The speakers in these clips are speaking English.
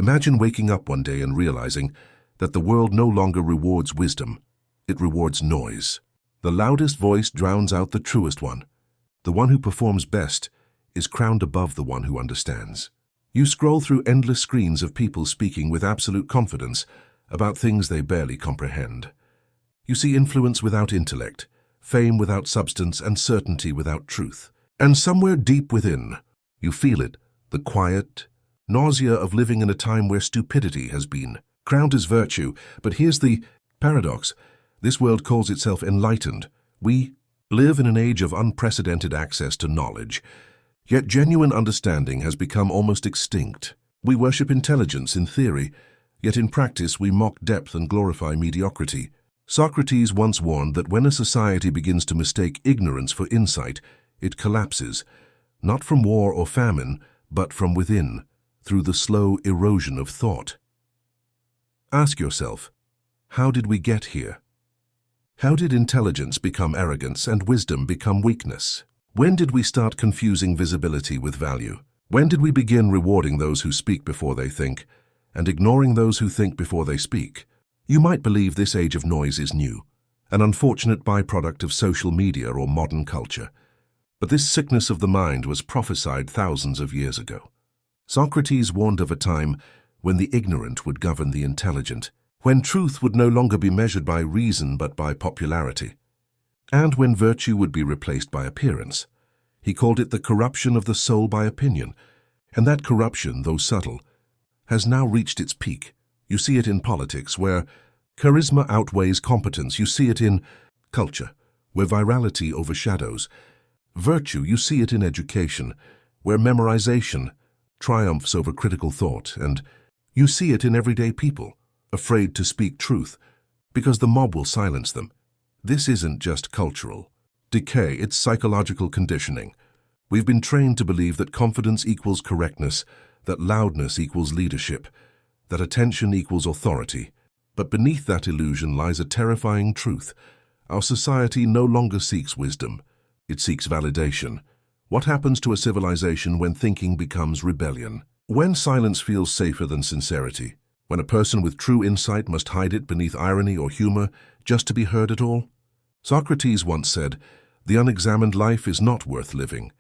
Imagine waking up one day and realizing that the world no longer rewards wisdom, it rewards noise. The loudest voice drowns out the truest one. The one who performs best is crowned above the one who understands. You scroll through endless screens of people speaking with absolute confidence about things they barely comprehend. You see influence without intellect, fame without substance, and certainty without truth. And somewhere deep within, you feel it, the quiet nausea of living in a time where stupidity has been crowned as virtue. But here's the paradox. This world calls itself enlightened. We live in an age of unprecedented access to knowledge, yet genuine understanding has become almost extinct. We worship intelligence in theory, yet in practice we mock depth and glorify mediocrity. Socrates once warned that when a society begins to mistake ignorance for insight, it collapses, not from war or famine, but from within, through the slow erosion of thought. Ask yourself, how did we get here? How did intelligence become arrogance and wisdom become weakness? When did we start confusing visibility with value? When did we begin rewarding those who speak before they think, and ignoring those who think before they speak? You might believe this age of noise is new, an unfortunate byproduct of social media or modern culture. But this sickness of the mind was prophesied thousands of years ago. Socrates warned of a time when the ignorant would govern the intelligent, when truth would no longer be measured by reason but by popularity, and when virtue would be replaced by appearance. He called it the corruption of the soul by opinion, and that corruption, though subtle, has now reached its peak. You see it in politics, where charisma outweighs competence. You see it in culture, where virality overshadows virtue. You see it in education, where memorization triumphs over critical thought. And you see it in everyday people, afraid to speak truth, because the mob will silence them. This isn't just cultural decay, it's psychological conditioning. We've been trained to believe that confidence equals correctness, that loudness equals leadership, that attention equals authority. But beneath that illusion lies a terrifying truth. Our society no longer seeks wisdom. It seeks validation. What happens to a civilization when thinking becomes rebellion? When silence feels safer than sincerity? When a person with true insight must hide it beneath irony or humor just to be heard at all? Socrates once said, "The unexamined life is not worth living."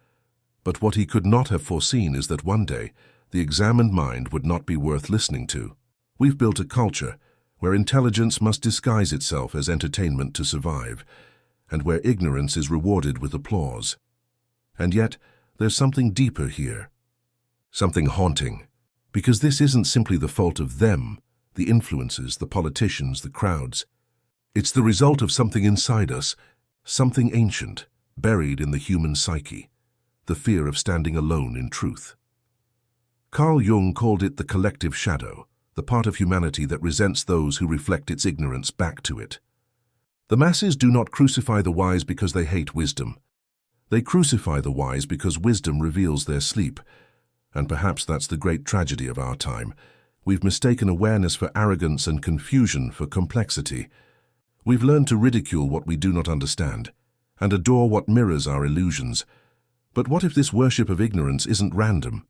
But what he could not have foreseen is that one day, the examined mind would not be worth listening to. We've built a culture where intelligence must disguise itself as entertainment to survive, and where ignorance is rewarded with applause. And yet, there's something deeper here, something haunting, because this isn't simply the fault of them, the influences, the politicians, the crowds. It's the result of something inside us, something ancient, buried in the human psyche, the fear of standing alone in truth. Carl Jung called it the collective shadow, the part of humanity that resents those who reflect its ignorance back to it. The masses do not crucify the wise because they hate wisdom. They crucify the wise because wisdom reveals their sleep. And perhaps that's the great tragedy of our time. We've mistaken awareness for arrogance and confusion for complexity. We've learned to ridicule what we do not understand and adore what mirrors our illusions. But what if this worship of ignorance isn't random?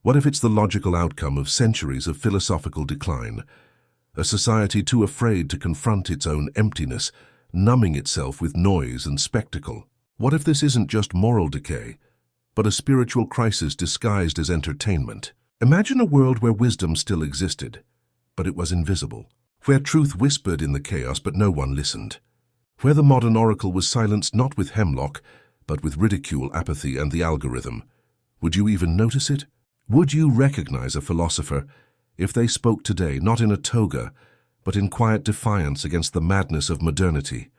What if it's the logical outcome of centuries of philosophical decline? A society too afraid to confront its own emptiness, numbing itself with noise and spectacle. What if this isn't just moral decay, but a spiritual crisis disguised as entertainment? Imagine a world where wisdom still existed, but it was invisible. Where truth whispered in the chaos, but no one listened. Where the modern oracle was silenced not with hemlock, but with ridicule, apathy, and the algorithm. Would you even notice it? Would you recognize a philosopher if they spoke today not in a toga, but in quiet defiance against the madness of modernity?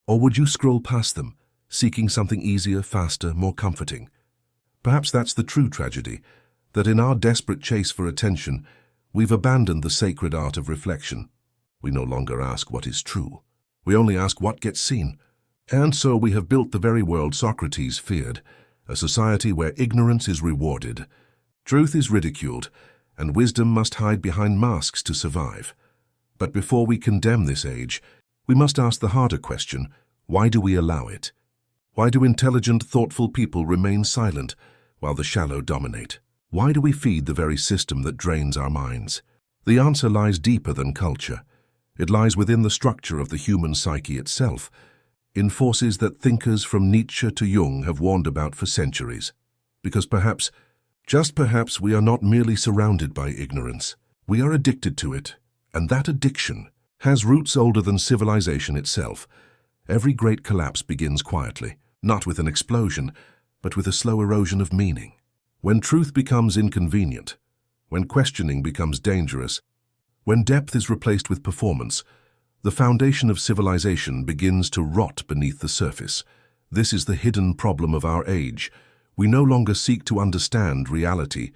Or would you scroll past them, seeking something easier, faster, more comforting? Perhaps that's the true tragedy, that in our desperate chase for attention, we've abandoned the sacred art of reflection. We no longer ask what is true. We only ask what gets seen. And so we have built the very world Socrates feared, a society where ignorance is rewarded, truth is ridiculed, and wisdom must hide behind masks to survive. But before we condemn this age, we must ask the harder question: why do we allow it? Why do intelligent, thoughtful people remain silent while the shallow dominate? Why do we feed the very system that drains our minds? The answer lies deeper than culture. It lies within the structure of the human psyche itself, in forces that thinkers from Nietzsche to Jung have warned about for centuries. Because perhaps, just perhaps, we are not merely surrounded by ignorance. We are addicted to it, and that addiction has roots older than civilization itself. Every great collapse begins quietly, not with an explosion, but with a slow erosion of meaning. When truth becomes inconvenient, when questioning becomes dangerous, when depth is replaced with performance, the foundation of civilization begins to rot beneath the surface. This is the hidden problem of our age. We no longer seek to understand reality.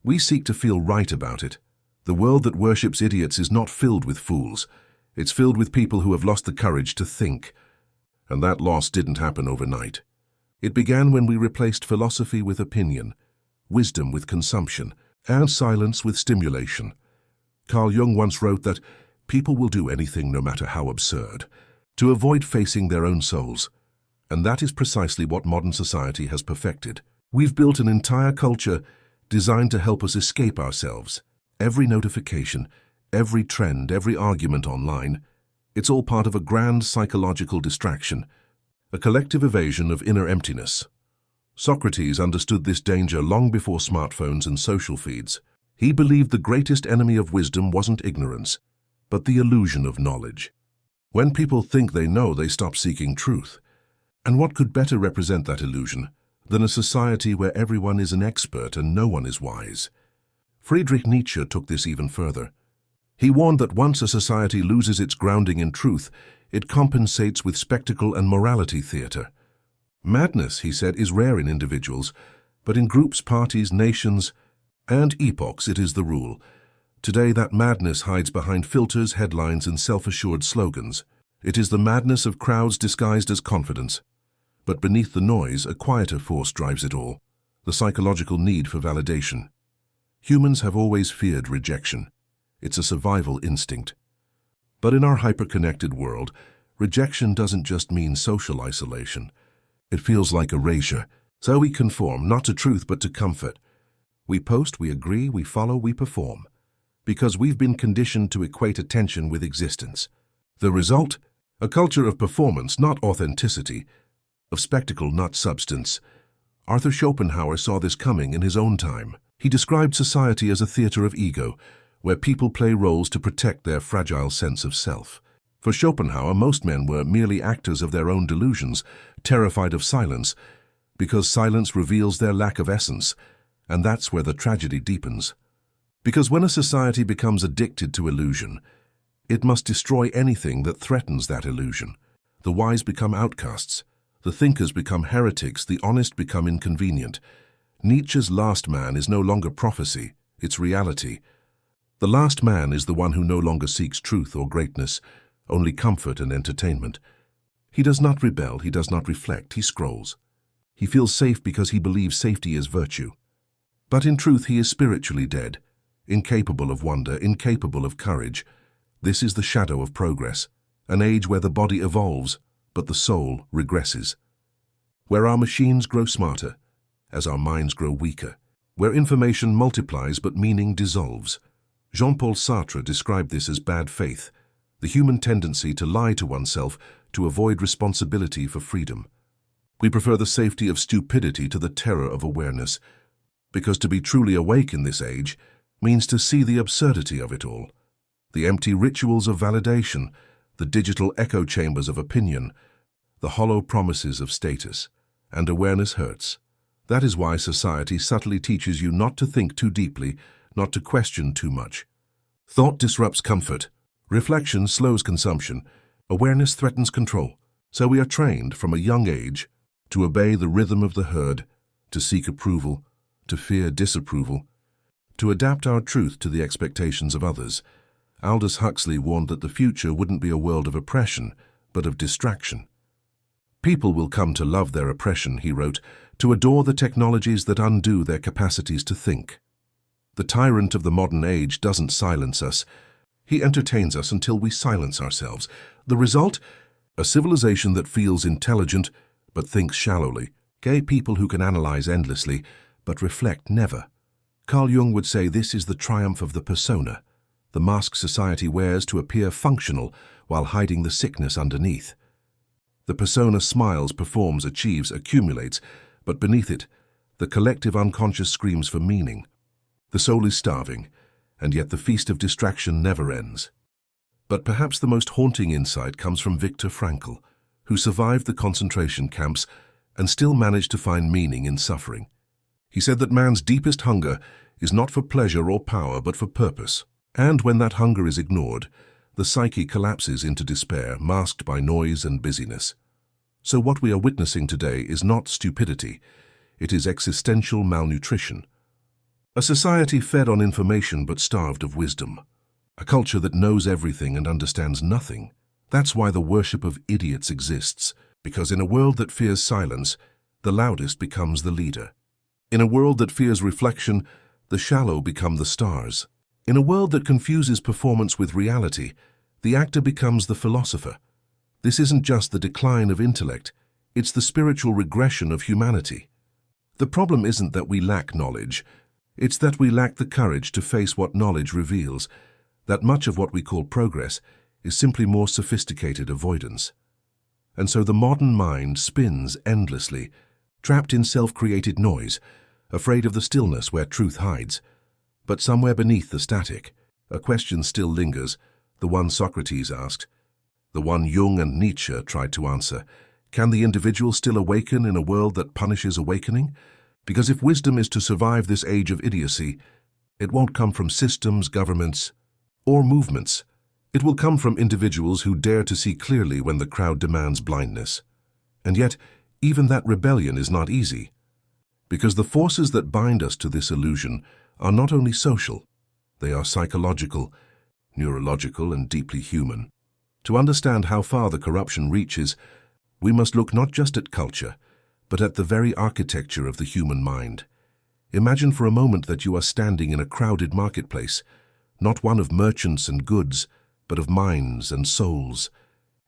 We seek to feel right about it. The world that worships idiots is not filled with fools. It's filled with people who have lost the courage to think. And that loss didn't happen overnight. It began when we replaced philosophy with opinion, wisdom with consumption, and silence with stimulation. Carl Jung once wrote that people will do anything, no matter how absurd, to avoid facing their own souls. And that is precisely what modern society has perfected. We've built an entire culture designed to help us escape ourselves. Every notification, every trend, every argument online, it's all part of a grand psychological distraction, a collective evasion of inner emptiness. Socrates understood this danger long before smartphones and social feeds. He believed the greatest enemy of wisdom wasn't ignorance, but the illusion of knowledge. When people think they know, they stop seeking truth. And what could better represent that illusion than a society where everyone is an expert and no one is wise? Friedrich Nietzsche took this even further. He warned that once a society loses its grounding in truth, it compensates with spectacle and morality theater. Madness, he said, is rare in individuals, but in groups, parties, nations, and epochs it is the rule. Today that madness hides behind filters, headlines, and self-assured slogans. It is the madness of crowds disguised as confidence. But beneath the noise, a quieter force drives it all, the psychological need for validation. Humans have always feared rejection. It's a survival instinct. But in our hyper-connected world, rejection doesn't just mean social isolation. It feels like erasure. So we conform, not to truth but to comfort. We post, we agree, we follow, we perform. Because we've been conditioned to equate attention with existence. The result? A culture of performance, not authenticity, of spectacle, not substance. Arthur Schopenhauer saw this coming in his own time. He described society as a theater of ego, where people play roles to protect their fragile sense of self. For Schopenhauer, most men were merely actors of their own delusions, terrified of silence, because silence reveals their lack of essence, and that's where the tragedy deepens. Because when a society becomes addicted to illusion, it must destroy anything that threatens that illusion. The wise become outcasts, the thinkers become heretics, the honest become inconvenient. Nietzsche's last man is no longer prophecy, it's reality. The last man is the one who no longer seeks truth or greatness, only comfort and entertainment. He does not rebel, he does not reflect, he scrolls. He feels safe because he believes safety is virtue. But in truth he is spiritually dead, incapable of wonder, incapable of courage. This is the shadow of progress, an age where the body evolves, but the soul regresses. Where our machines grow smarter, as our minds grow weaker. Where information multiplies but meaning dissolves. Jean-Paul Sartre described this as bad faith, the human tendency to lie to oneself to avoid responsibility for freedom. We prefer the safety of stupidity to the terror of awareness, because to be truly awake in this age means to see the absurdity of it all. The empty rituals of validation, the digital echo chambers of opinion, the hollow promises of status. And awareness hurts. That is why society subtly teaches you not to think too deeply, not to question too much. Thought disrupts comfort. Reflection slows consumption. Awareness threatens control. So we are trained from a young age to obey the rhythm of the herd, to seek approval, to fear disapproval, to adapt our truth to the expectations of others. Aldous Huxley warned that the future wouldn't be a world of oppression, but of distraction. People will come to love their oppression, he wrote, to adore the technologies that undo their capacities to think. The tyrant of the modern age doesn't silence us. He entertains us until we silence ourselves. The result? A civilization that feels intelligent but thinks shallowly. Gay people who can analyze endlessly but reflect never. Carl Jung would say this is the triumph of the persona, the mask society wears to appear functional while hiding the sickness underneath. The persona smiles, performs, achieves, accumulates, but beneath it, the collective unconscious screams for meaning. The soul is starving, and yet the feast of distraction never ends. But perhaps the most haunting insight comes from Viktor Frankl, who survived the concentration camps and still managed to find meaning in suffering. He said that man's deepest hunger is not for pleasure or power, but for purpose. And when that hunger is ignored, the psyche collapses into despair, masked by noise and busyness. So what we are witnessing today is not stupidity, it is existential malnutrition. A society fed on information but starved of wisdom. A culture that knows everything and understands nothing. That's why the worship of idiots exists, because in a world that fears silence, the loudest becomes the leader. In a world that fears reflection, the shallow become the stars. In a world that confuses performance with reality, the actor becomes the philosopher. This isn't just the decline of intellect, it's the spiritual regression of humanity. The problem isn't that we lack knowledge, it's that we lack the courage to face what knowledge reveals, that much of what we call progress is simply more sophisticated avoidance. And so the modern mind spins endlessly, trapped in self-created noise, afraid of the stillness where truth hides. But somewhere beneath the static, a question still lingers, the one Socrates asked, the one Jung and Nietzsche tried to answer. Can the individual still awaken in a world that punishes awakening? Because if wisdom is to survive this age of idiocy, it won't come from systems, governments, or movements. It will come from individuals who dare to see clearly when the crowd demands blindness. And yet, even that rebellion is not easy. Because the forces that bind us to this illusion are not only social, they are psychological, neurological, and deeply human. To understand how far the corruption reaches, we must look not just at culture, but at the very architecture of the human mind. Imagine for a moment that you are standing in a crowded marketplace, not one of merchants and goods, but of minds and souls.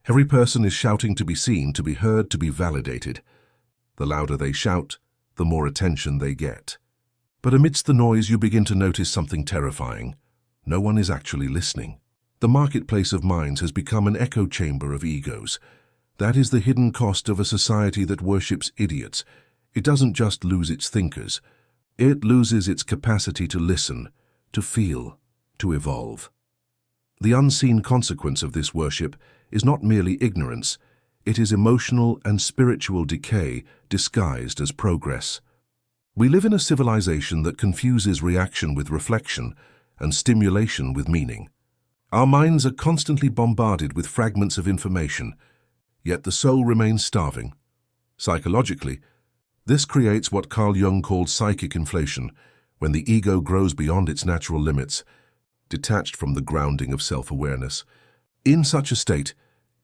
Every person is shouting to be seen, to be heard, to be validated. The louder they shout, the more attention they get. But amidst the noise, you begin to notice something terrifying. No one is actually listening. The marketplace of minds has become an echo chamber of egos. That is the hidden cost of a society that worships idiots. It doesn't just lose its thinkers. It loses its capacity to listen, to feel, to evolve. The unseen consequence of this worship is not merely ignorance, it is emotional and spiritual decay disguised as progress. We live in a civilization that confuses reaction with reflection and stimulation with meaning. Our minds are constantly bombarded with fragments of information, yet the soul remains starving. Psychologically, this creates what Carl Jung called psychic inflation, when the ego grows beyond its natural limits, detached from the grounding of self-awareness. In such a state,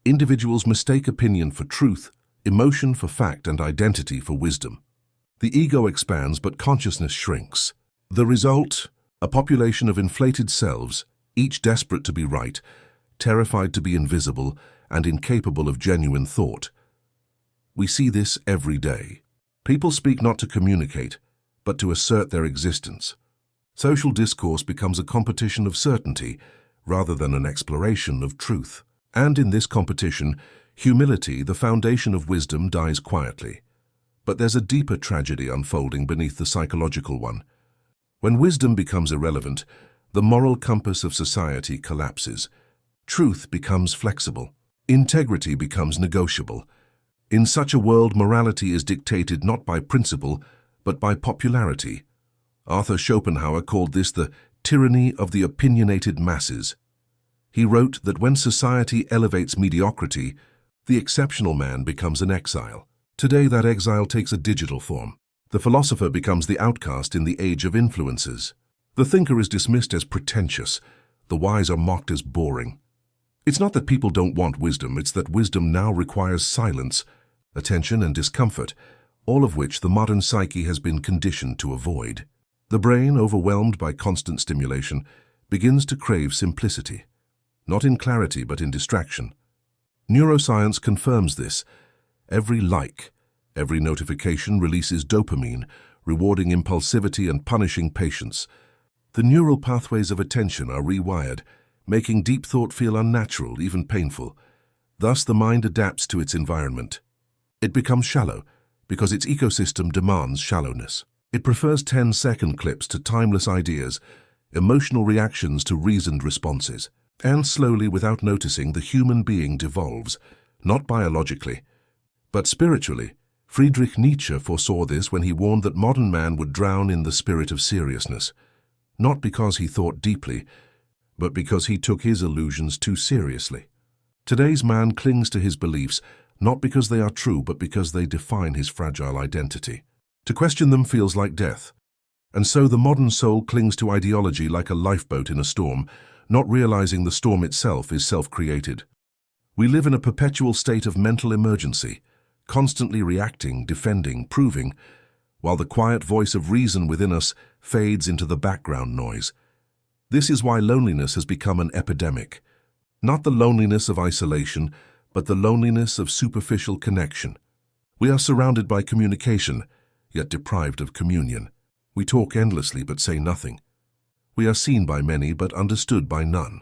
individuals mistake opinion for truth, emotion for fact, and identity for wisdom. The ego expands, but consciousness shrinks. The result, a population of inflated selves, each desperate to be right, terrified to be invisible, and incapable of genuine thought. We see this every day. People speak not to communicate, but to assert their existence. Social discourse becomes a competition of certainty rather than an exploration of truth. And in this competition, humility, the foundation of wisdom, dies quietly. But there's a deeper tragedy unfolding beneath the psychological one. When wisdom becomes irrelevant, the moral compass of society collapses. Truth becomes flexible. Integrity becomes negotiable. In such a world, morality is dictated not by principle, but by popularity. Arthur Schopenhauer called this the tyranny of the opinionated masses. He wrote that when society elevates mediocrity, the exceptional man becomes an exile. Today, that exile takes a digital form. The philosopher becomes the outcast in the age of influencers. The thinker is dismissed as pretentious. The wise are mocked as boring. It's not that people don't want wisdom, it's that wisdom now requires silence, attention, and discomfort, all of which the modern psyche has been conditioned to avoid. The brain, overwhelmed by constant stimulation, begins to crave simplicity, not in clarity but in distraction. Neuroscience confirms this. Every like, every notification releases dopamine, rewarding impulsivity and punishing patience. The neural pathways of attention are rewired, making deep thought feel unnatural, even painful. Thus, the mind adapts to its environment. It becomes shallow because its ecosystem demands shallowness. It prefers 10-second clips to timeless ideas, emotional reactions to reasoned responses. And slowly, without noticing, the human being devolves, not biologically, but spiritually. Friedrich Nietzsche foresaw this when he warned that modern man would drown in the spirit of seriousness, not because he thought deeply, but because he took his illusions too seriously. Today's man clings to his beliefs, not because they are true, but because they define his fragile identity. To question them feels like death. And so the modern soul clings to ideology like a lifeboat in a storm, not realizing the storm itself is self-created. We live in a perpetual state of mental emergency, constantly reacting, defending, proving, while the quiet voice of reason within us fades into the background noise. This is why loneliness has become an epidemic. Not the loneliness of isolation, but the loneliness of superficial connection. We are surrounded by communication, yet deprived of communion. We talk endlessly but say nothing. We are seen by many but understood by none.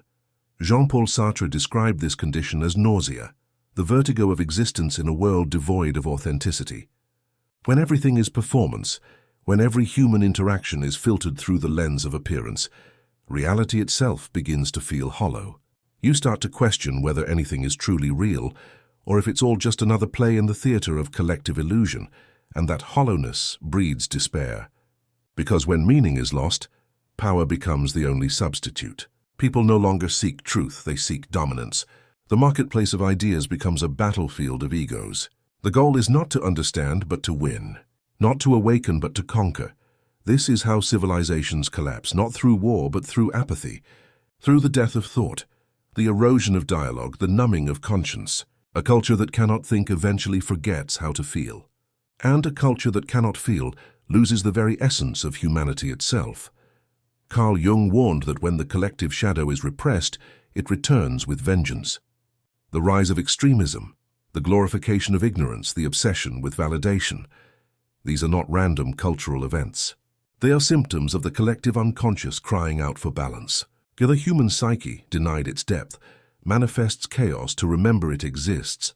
Jean-Paul Sartre described this condition as nausea, the vertigo of existence in a world devoid of authenticity. When everything is performance, when every human interaction is filtered through the lens of appearance, reality itself begins to feel hollow. You start to question whether anything is truly real, or if it's all just another play in the theater of collective illusion, and that hollowness breeds despair. Because when meaning is lost, power becomes the only substitute. People no longer seek truth, they seek dominance. The marketplace of ideas becomes a battlefield of egos. The goal is not to understand, but to win. Not to awaken, but to conquer. This is how civilizations collapse, not through war, but through apathy, through the death of thought, the erosion of dialogue, the numbing of conscience. A culture that cannot think eventually forgets how to feel. And a culture that cannot feel loses the very essence of humanity itself. Carl Jung warned that when the collective shadow is repressed, it returns with vengeance. The rise of extremism, the glorification of ignorance, the obsession with validation. These are not random cultural events. They are symptoms of the collective unconscious crying out for balance. The human psyche, denied its depth, manifests chaos to remember it exists.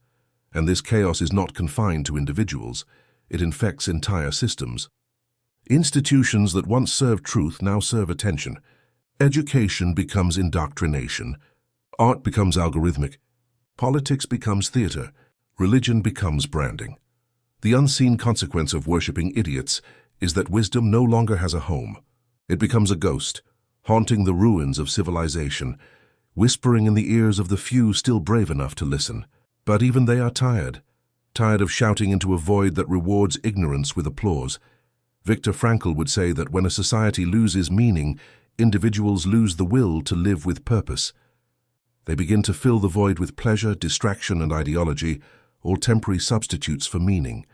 And this chaos is not confined to individuals. It infects entire systems. Institutions that once served truth now serve attention. Education becomes indoctrination. Art becomes algorithmic. Politics becomes theater. Religion becomes branding. The unseen consequence of worshipping idiots is that wisdom no longer has a home. It becomes a ghost, haunting the ruins of civilization, whispering in the ears of the few still brave enough to listen. But even they are tired of shouting into a void that rewards ignorance with applause. Viktor Frankl would say that when a society loses meaning, individuals lose the will to live with purpose. They begin to fill the void with pleasure, distraction, and ideology, all temporary substitutes for meaning.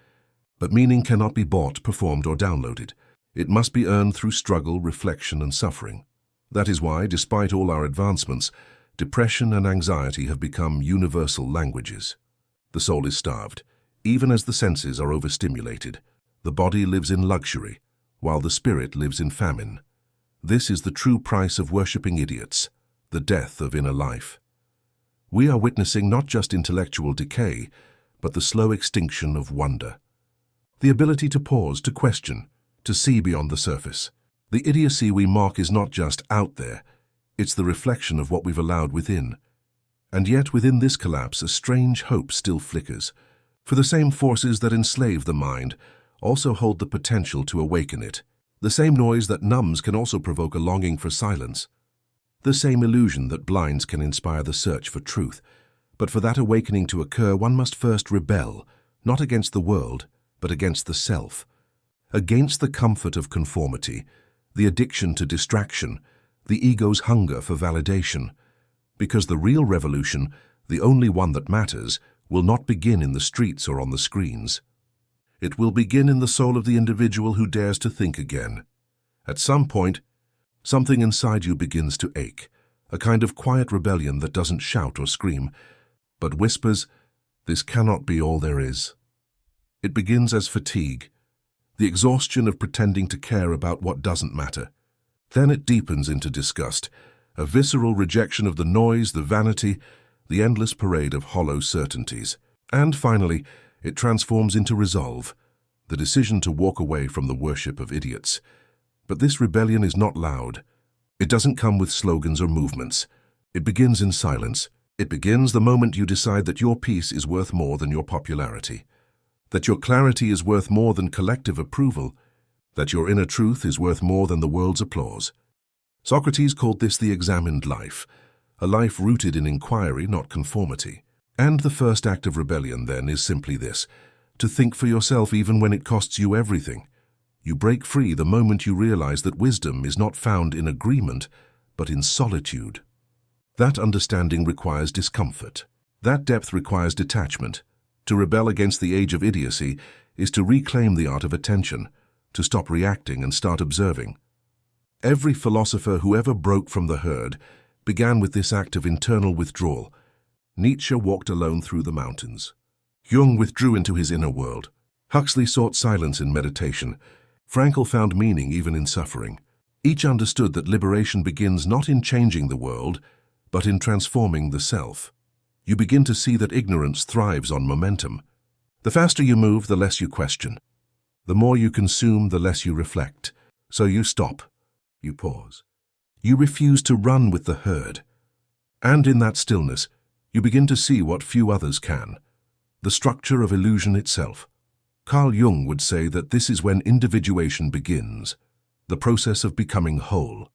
But meaning cannot be bought, performed, or downloaded. It must be earned through struggle, reflection, and suffering. That is why, despite all our advancements, depression and anxiety have become universal languages. The soul is starved, even as the senses are overstimulated. The body lives in luxury, while the spirit lives in famine. This is the true price of worshipping idiots, the death of inner life. We are witnessing not just intellectual decay, but the slow extinction of wonder. The ability to pause, to question, to see beyond the surface. The idiocy we mock is not just out there, it's the reflection of what we've allowed within. And yet within this collapse a strange hope still flickers. For the same forces that enslave the mind also hold the potential to awaken it. The same noise that numbs can also provoke a longing for silence. The same illusion that blinds can inspire the search for truth. But for that awakening to occur, one must first rebel, not against the world, but against the self. Against the comfort of conformity, the addiction to distraction, the ego's hunger for validation. Because the real revolution, the only one that matters, will not begin in the streets or on the screens. It will begin in the soul of the individual who dares to think again. At some point, something inside you begins to ache, a kind of quiet rebellion that doesn't shout or scream, but whispers, "This cannot be all there is." It begins as fatigue, the exhaustion of pretending to care about what doesn't matter. Then it deepens into disgust, a visceral rejection of the noise, the vanity, the endless parade of hollow certainties. And finally, it transforms into resolve, the decision to walk away from the worship of idiots. But this rebellion is not loud. It doesn't come with slogans or movements. It begins in silence. It begins the moment you decide that your peace is worth more than your popularity, that your clarity is worth more than collective approval, that your inner truth is worth more than the world's applause. Socrates called this the examined life, a life rooted in inquiry, not conformity. And the first act of rebellion, then, is simply this: to think for yourself even when it costs you everything. You break free the moment you realize that wisdom is not found in agreement, but in solitude. That understanding requires discomfort. That depth requires detachment. To rebel against the age of idiocy is to reclaim the art of attention, to stop reacting and start observing. Every philosopher who ever broke from the herd began with this act of internal withdrawal. Nietzsche walked alone through the mountains. Jung withdrew into his inner world. Huxley sought silence in meditation. Frankl found meaning even in suffering. Each understood that liberation begins not in changing the world, but in transforming the self. You begin to see that ignorance thrives on momentum. The faster you move, the less you question. The more you consume, the less you reflect. So you stop. You pause. You refuse to run with the herd. And in that stillness, you begin to see what few others can: the structure of illusion itself. Carl Jung would say that this is when individuation begins, the process of becoming whole.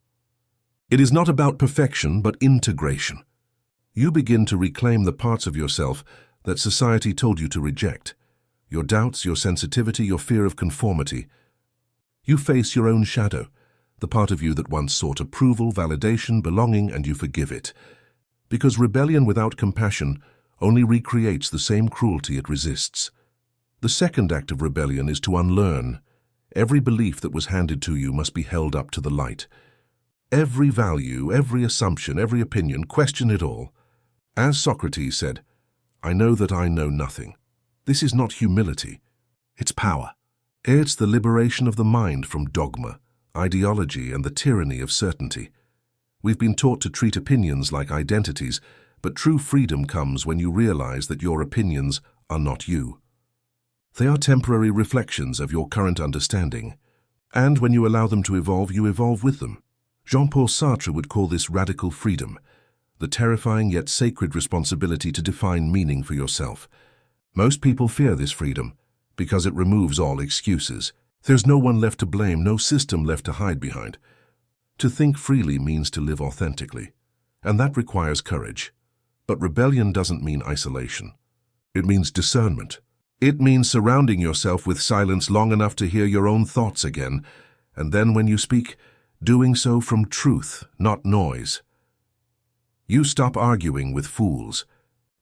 It is not about perfection, but integration. You begin to reclaim the parts of yourself that society told you to reject: your doubts, your sensitivity, your fear of conformity. You face your own shadow, the part of you that once sought approval, validation, belonging, and you forgive it. Because rebellion without compassion only recreates the same cruelty it resists. The second act of rebellion is to unlearn. Every belief that was handed to you must be held up to the light. Every value, every assumption, every opinion, question it all. As Socrates said, "I know that I know nothing." This is not humility, it's power. It's the liberation of the mind from dogma, ideology, and the tyranny of certainty. We've been taught to treat opinions like identities, but true freedom comes when you realize that your opinions are not you. They are temporary reflections of your current understanding, and when you allow them to evolve, you evolve with them. Jean-Paul Sartre would call this radical freedom, the terrifying yet sacred responsibility to define meaning for yourself. Most people fear this freedom because it removes all excuses. There's no one left to blame, no system left to hide behind. To think freely means to live authentically, and that requires courage. But rebellion doesn't mean isolation. It means discernment. It means surrounding yourself with silence long enough to hear your own thoughts again, and then when you speak, doing so from truth, not noise. You stop arguing with fools.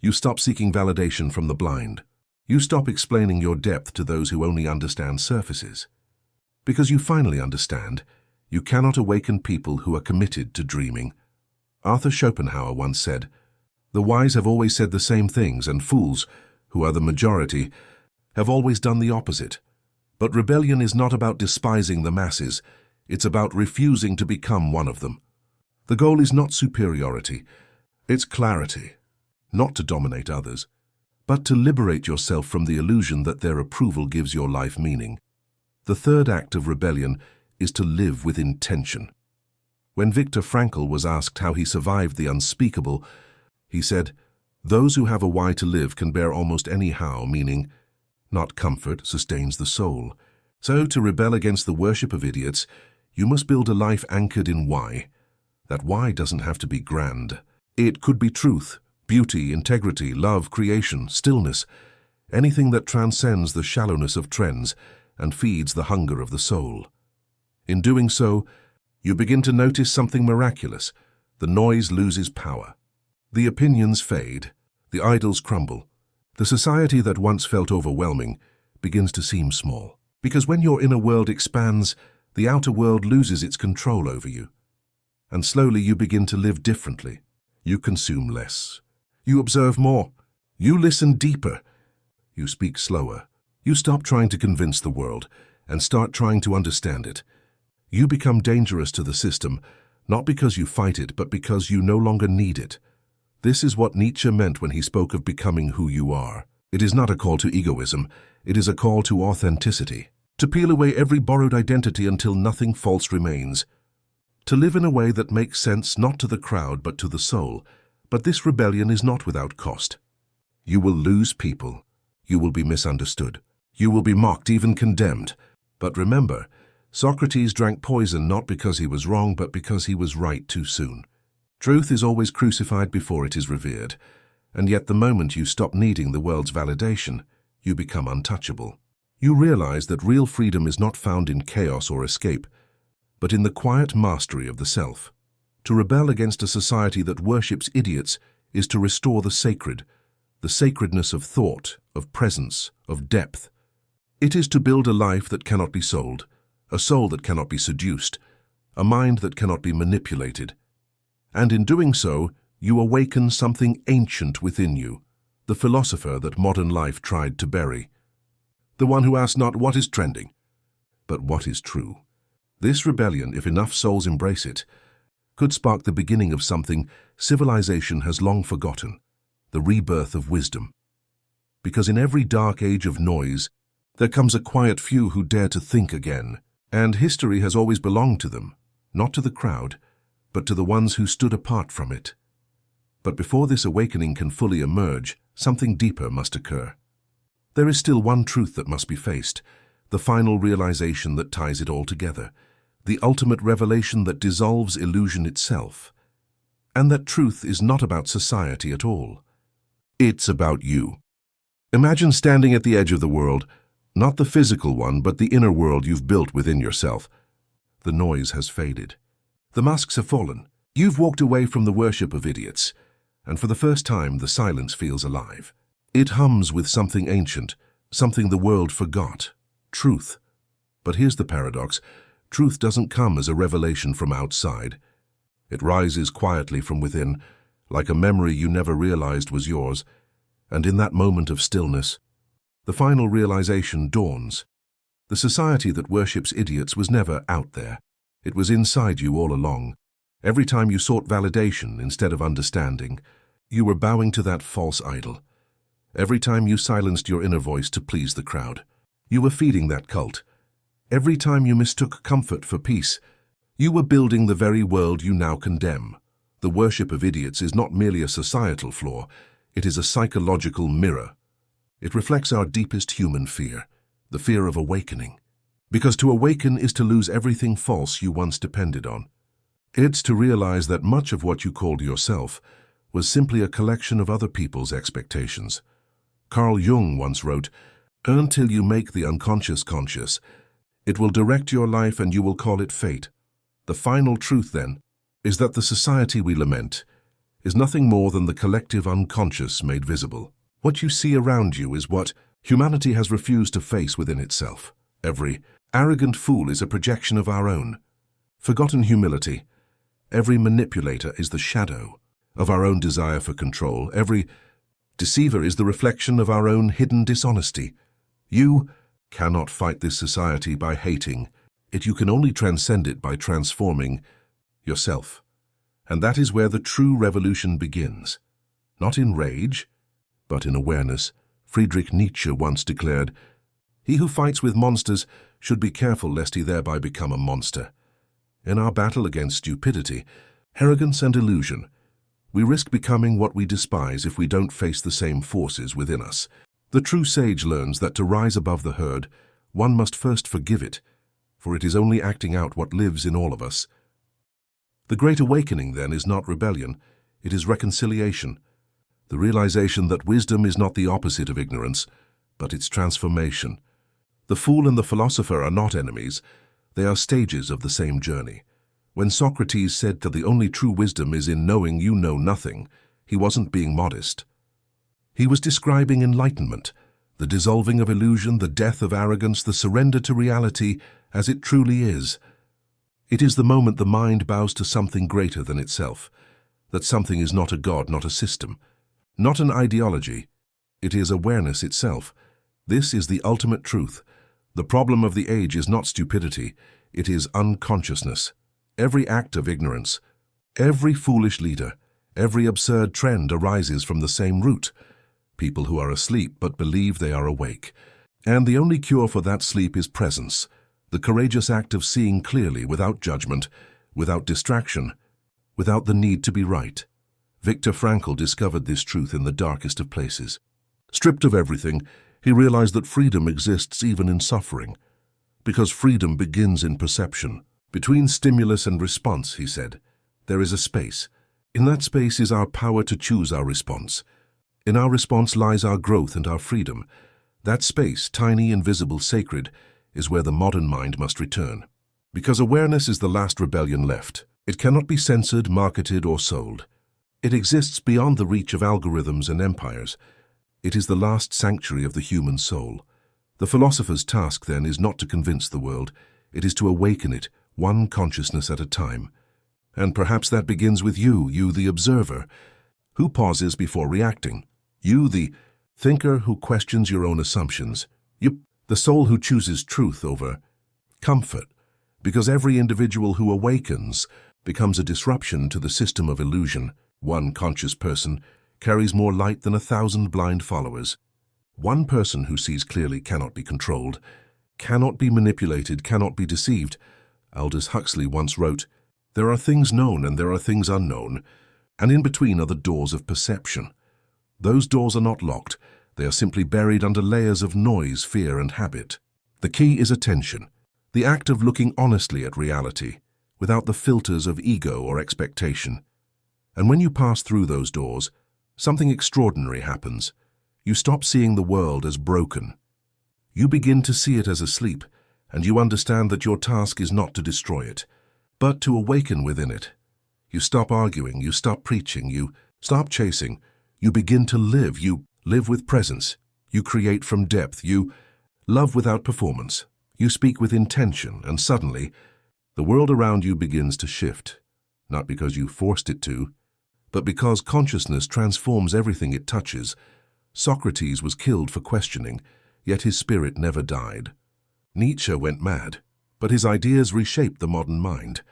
You stop seeking validation from the blind. You stop explaining your depth to those who only understand surfaces. Because you finally understand, you cannot awaken people who are committed to dreaming. Arthur Schopenhauer once said, "The wise have always said the same things, and fools, who are the majority, have always done the opposite." But rebellion is not about despising the masses, it's about refusing to become one of them. The goal is not superiority, it's clarity. Not to dominate others, but to liberate yourself from the illusion that their approval gives your life meaning. The third act of rebellion is to live with intention. When Viktor Frankl was asked how he survived the unspeakable, he said, "Those who have a why to live can bear almost any how," meaning, not comfort sustains the soul. So to rebel against the worship of idiots, you must build a life anchored in why. That why doesn't have to be grand. It could be truth, beauty, integrity, love, creation, stillness, anything that transcends the shallowness of trends and feeds the hunger of the soul. In doing so, you begin to notice something miraculous. The noise loses power. The opinions fade. The idols crumble. The society that once felt overwhelming begins to seem small. Because when your inner world expands, the outer world loses its control over you. And slowly you begin to live differently. You consume less. You observe more. You listen deeper. You speak slower. You stop trying to convince the world and start trying to understand it. You become dangerous to the system, not because you fight it, but because you no longer need it. This is what Nietzsche meant when he spoke of becoming who you are. It is not a call to egoism, it is a call to authenticity. To peel away every borrowed identity until nothing false remains. To live in a way that makes sense not to the crowd but to the soul. But this rebellion is not without cost. You will lose people. You will be misunderstood. You will be mocked, even condemned. But remember, Socrates drank poison not because he was wrong, but because he was right too soon. Truth is always crucified before it is revered, and yet the moment you stop needing the world's validation, you become untouchable. You realize that real freedom is not found in chaos or escape, but in the quiet mastery of the self. To rebel against a society that worships idiots is to restore the sacredness of thought, of presence, of depth. It is to build a life that cannot be sold, a soul that cannot be seduced, a mind that cannot be manipulated. And in doing so, you awaken something ancient within you, the philosopher that modern life tried to bury. The one who asks not what is trending, but what is true. This rebellion, if enough souls embrace it, could spark the beginning of something civilization has long forgotten, the rebirth of wisdom. Because in every dark age of noise, there comes a quiet few who dare to think again, and history has always belonged to them, not to the crowd, but to the ones who stood apart from it. But before this awakening can fully emerge, something deeper must occur. There is still one truth that must be faced, the final realization that ties it all together, the ultimate revelation that dissolves illusion itself. And that truth is not about society at all. It's about you. Imagine standing at the edge of the world, not the physical one, but the inner world you've built within yourself. The noise has faded. The masks have fallen. You've walked away from the worship of idiots, and for the first time the silence feels alive. It hums with something ancient, something the world forgot. Truth. But here's the paradox. Truth doesn't come as a revelation from outside. It rises quietly from within, like a memory you never realized was yours, and in that moment of stillness, the final realization dawns. The society that worships idiots was never out there. It was inside you all along. Every time you sought validation instead of understanding, you were bowing to that false idol. Every time you silenced your inner voice to please the crowd, you were feeding that cult. Every time you mistook comfort for peace, you were building the very world you now condemn. The worship of idiots is not merely a societal flaw, it is a psychological mirror. It reflects our deepest human fear, the fear of awakening. Because to awaken is to lose everything false you once depended on. It's to realize that much of what you called yourself was simply a collection of other people's expectations. Carl Jung once wrote, "Until you make the unconscious conscious, it will direct your life and you will call it fate." The final truth, then, is that the society we lament is nothing more than the collective unconscious made visible. What you see around you is what humanity has refused to face within itself. Every arrogant fool is a projection of our own forgotten humility. Every manipulator is the shadow of our own desire for control. Every deceiver is the reflection of our own hidden dishonesty. You cannot fight this society by hating it. You can only transcend it by transforming yourself. And that is where the true revolution begins. Not in rage, but in awareness. Friedrich Nietzsche once declared, "He who fights with monsters should be careful lest he thereby become a monster." In our battle against stupidity, arrogance and illusion, we risk becoming what we despise if we don't face the same forces within us. The true sage learns that to rise above the herd, one must first forgive it, for it is only acting out what lives in all of us. The great awakening, then, is not rebellion, it is reconciliation. The realization that wisdom is not the opposite of ignorance, but its transformation. The fool and the philosopher are not enemies, they are stages of the same journey. When Socrates said that the only true wisdom is in knowing you know nothing, he wasn't being modest. He was describing enlightenment, the dissolving of illusion, the death of arrogance, the surrender to reality as it truly is. It is the moment the mind bows to something greater than itself, that something is not a god, not a system, not an ideology. It is awareness itself. This is the ultimate truth, The problem of the age is not stupidity, it is unconsciousness. Every act of ignorance, every foolish leader, every absurd trend arises from the same root. People who are asleep but believe they are awake. And the only cure for that sleep is presence, the courageous act of seeing clearly without judgment, without distraction, without the need to be right. Viktor Frankl discovered this truth in the darkest of places. Stripped of everything, he realized that freedom exists even in suffering, because freedom begins in perception. Between stimulus and response, he said, there is a space. In that space is our power to choose our response. In our response lies our growth and our freedom. That space, tiny, invisible, sacred, is where the modern mind must return. Because awareness is the last rebellion left. It cannot be censored, marketed, or sold. It exists beyond the reach of algorithms and empires. It is the last sanctuary of the human soul. The philosopher's task, then, is not to convince the world. It is to awaken it, one consciousness at a time. And perhaps that begins with you the observer, who pauses before reacting. You, the thinker who questions your own assumptions. You, the soul who chooses truth over comfort. Because every individual who awakens becomes a disruption to the system of illusion. One conscious person carries more light than 1,000 blind followers. One person who sees clearly cannot be controlled, cannot be manipulated, cannot be deceived. Aldous Huxley once wrote, "There are things known and there are things unknown, and in between are the doors of perception. Those doors are not locked, they are simply buried under layers of noise, fear, and habit. The key is attention, the act of looking honestly at reality, without the filters of ego or expectation. And when you pass through those doors, something extraordinary happens. You stop seeing the world as broken. You begin to see it as asleep, and you understand that your task is not to destroy it, but to awaken within it. You stop arguing, you stop preaching, you stop chasing. You begin to live. You live with presence. You create from depth. You love without performance. You speak with intention, and suddenly, the world around you begins to shift, not because you forced it to, but because consciousness transforms everything it touches. Socrates was killed for questioning, yet his spirit never died. Nietzsche went mad, but his ideas reshaped the modern mind.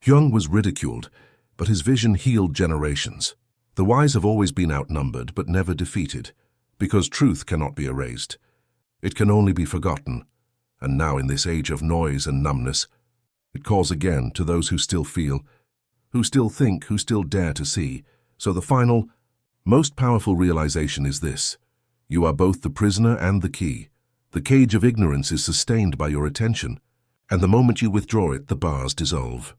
Jung was ridiculed, but his vision healed generations. The wise have always been outnumbered, but never defeated, because truth cannot be erased. It can only be forgotten. And now, in this age of noise and numbness, it calls again to those who still feel, who still think, who still dare to see. So the final, most powerful realization is this: you are both the prisoner and the key. The cage of ignorance is sustained by your attention, and the moment you withdraw it, the bars dissolve.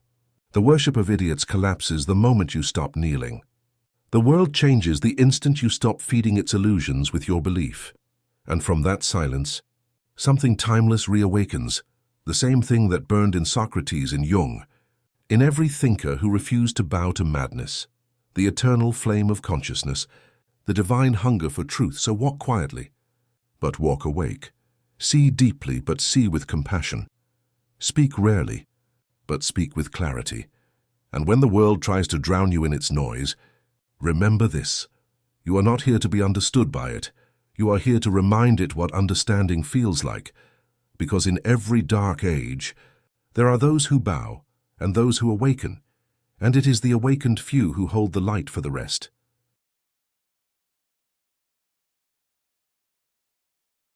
The worship of idiots collapses the moment you stop kneeling. The world changes the instant you stop feeding its illusions with your belief. And from that silence, something timeless reawakens, the same thing that burned in Socrates and Jung, in every thinker who refused to bow to madness, the eternal flame of consciousness, the divine hunger for truth. So walk quietly, but walk awake. See deeply, but see with compassion. Speak rarely, but speak with clarity. And when the world tries to drown you in its noise, remember this: you are not here to be understood by it. You are here to remind it what understanding feels like, because in every dark age, there are those who bow and those who awaken, and it is the awakened few who hold the light for the rest.